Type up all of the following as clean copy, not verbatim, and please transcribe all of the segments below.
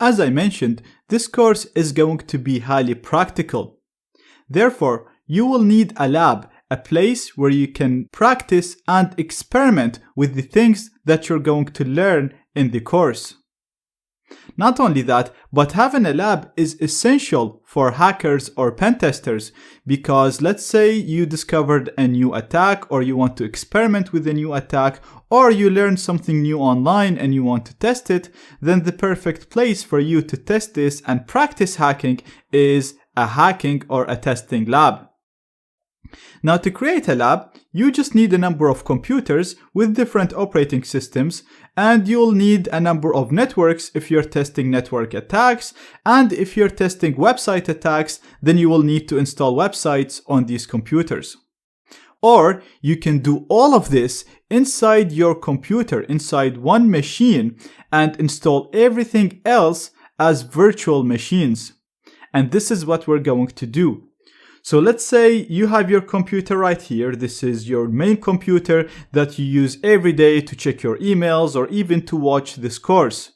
As I mentioned, this course is going to be highly practical. Therefore, you will need a lab, a place where you can practice and experiment with the things that you're going to learn in the course. Not only that, but having a lab is essential for hackers or pen testers, because let's say you discovered a new attack, or you want to experiment with a new attack, or you learned something new online and you want to test it, then the perfect place for you to test this and practice hacking is a hacking or a testing lab. Now, to create a lab, you just need a number of computers with different operating systems, and you'll need a number of networks if you're testing network attacks, and if you're testing website attacks, then you will need to install websites on these computers. Or you can do all of this inside your computer, inside one machine, and install everything else as virtual machines. And this is what we're going to do. So let's say you have your computer right here. This is your main computer that you use every day to check your emails or even to watch this course.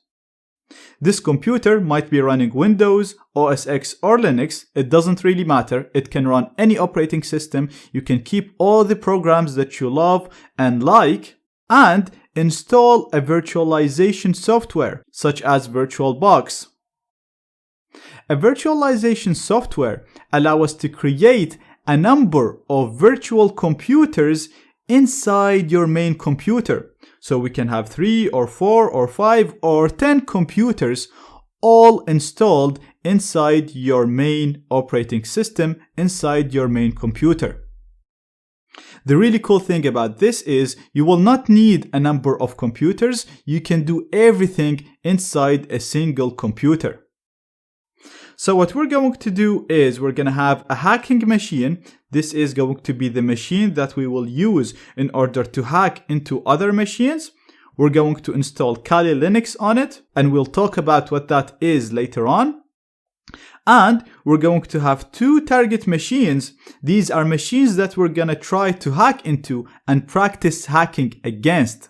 This computer might be running Windows, OS X or Linux. It doesn't really matter. It can run any operating system. You can keep all the programs that you love and like, and install a virtualization software such as VirtualBox. A virtualization software allows us to create a number of virtual computers inside your main computer. So we can have 3 or 4 or 5 or 10 computers all installed inside your main operating system, inside your main computer. The really cool thing about this is you will not need a number of computers. You can do everything inside a single computer. So what we're going to do is we're going to have a hacking machine. This is going to be the machine that we will use in order to hack into other machines. We're going to install Kali Linux on it, and we'll talk about what that is later on. And we're going to have 2 target machines. These are machines that we're going to try to hack into and practice hacking against.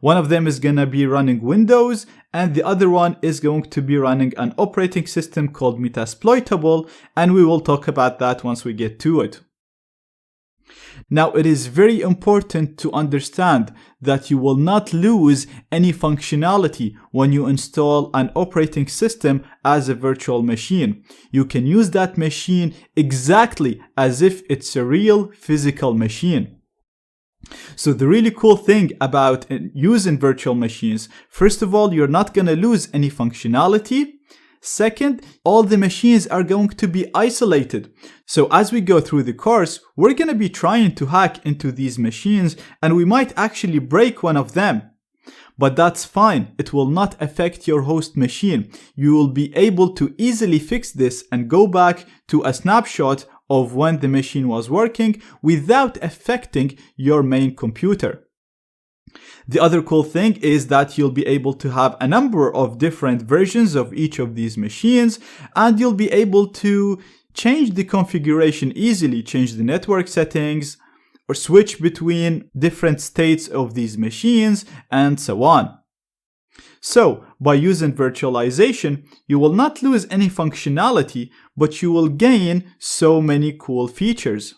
One of them is going to be running Windows, and the other one is going to be running an operating system called Metasploitable, and we will talk about that once we get to it. Now, it is very important to understand that you will not lose any functionality when you install an operating system as a virtual machine. You can use that machine exactly as if it's a real physical machine. So the really cool thing about using virtual machines, first of all, you're not going to lose any functionality. Second, all the machines are going to be isolated. So as we go through the course, we're going to be trying to hack into these machines, and we might actually break one of them. But that's fine. It will not affect your host machine. You will be able to easily fix this and go back to a snapshot of when the machine was working without affecting your main computer. The other cool thing is that you'll be able to have a number of different versions of each of these machines, and you'll be able to change the configuration easily, change the network settings, or switch between different states of these machines, and so on. So, by using virtualization, you will not lose any functionality, but you will gain so many cool features.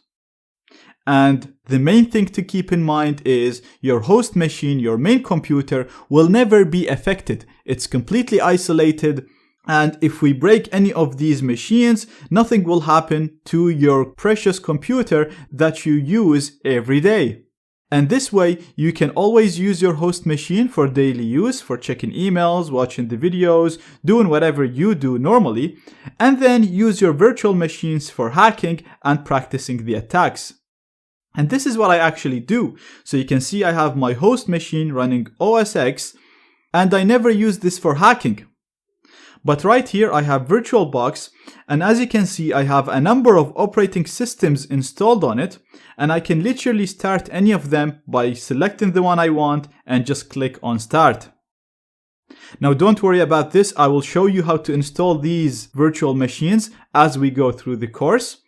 And the main thing to keep in mind is your host machine, your main computer, will never be affected. It's completely isolated. And if we break any of these machines, nothing will happen to your precious computer that you use every day. And this way, you can always use your host machine for daily use, for checking emails, watching the videos, doing whatever you do normally, and then use your virtual machines for hacking and practicing the attacks. And this is what I actually do. So you can see I have my host machine running OS X, and I never use this for hacking. But right here I have VirtualBox, and as you can see I have a number of operating systems installed on it, and I can literally start any of them by selecting the one I want and just click on start. Now don't worry about this, I will show you how to install these virtual machines as we go through the course.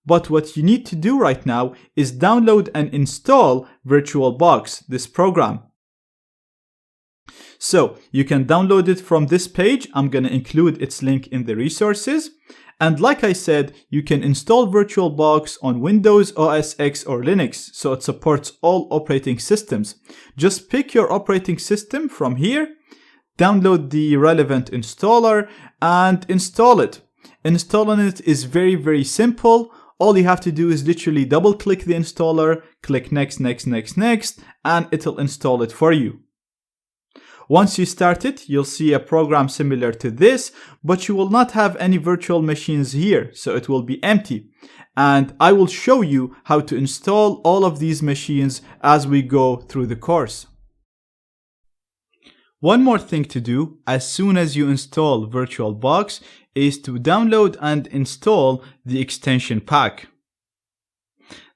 But what you need to do right now is download and install VirtualBox, this program. So you can download it from this page. I'm going to include its link in the resources. And like I said, you can install VirtualBox on Windows, OS X, or Linux, so it supports all operating systems. Just pick your operating system from here, download the relevant installer, and install it. Installing it is very, very simple. All you have to do is literally double click the installer, click next, next, next, next, and it'll install it for you. Once you start it, you'll see a program similar to this, but you will not have any virtual machines here, so it will be empty. And I will show you how to install all of these machines as we go through the course. One more thing to do as soon as you install VirtualBox is to download and install the extension pack.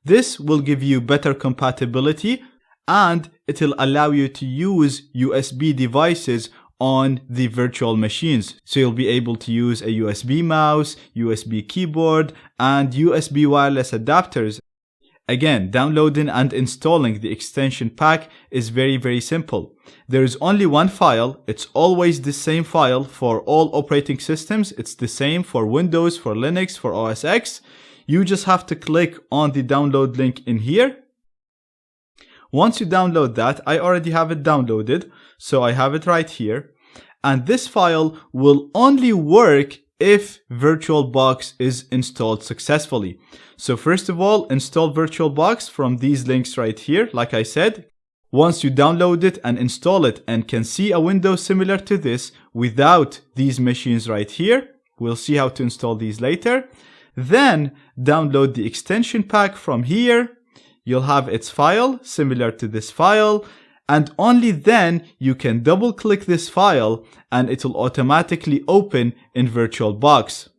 This will give you better compatibility and it'll allow you to use USB devices on the virtual machines. So you'll be able to use a USB mouse, USB keyboard, and USB wireless adapters. Again, downloading and installing the extension pack is very, very simple. There is only one file. It's always the same file for all operating systems. It's the same for Windows, for Linux, for OS X. You just have to click on the download link in here. Once you download that, I already have it downloaded, so I have it right here. And this file will only work if VirtualBox is installed successfully. So first of all, install VirtualBox from these links right here, like I said. Once you download it and install it and can see a window similar to this without these machines right here, we'll see how to install these later. Then download the extension pack from here. You'll have its file similar to this file, and only then you can double click this file and it will automatically open in VirtualBox.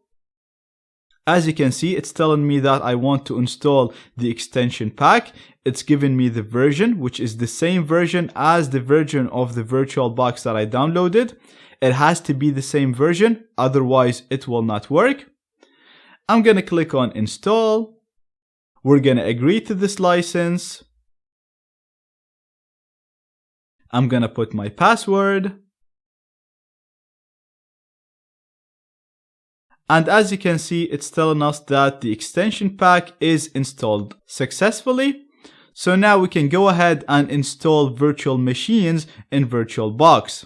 As you can see, it's telling me that I want to install the extension pack. It's giving me the version, which is the same version as the version of the VirtualBox that I downloaded. It has to be the same version, otherwise it will not work. I'm going to click on install. We're going to agree to this license. I'm going to put my password. And as you can see, it's telling us that the extension pack is installed successfully. So now we can go ahead and install virtual machines in VirtualBox.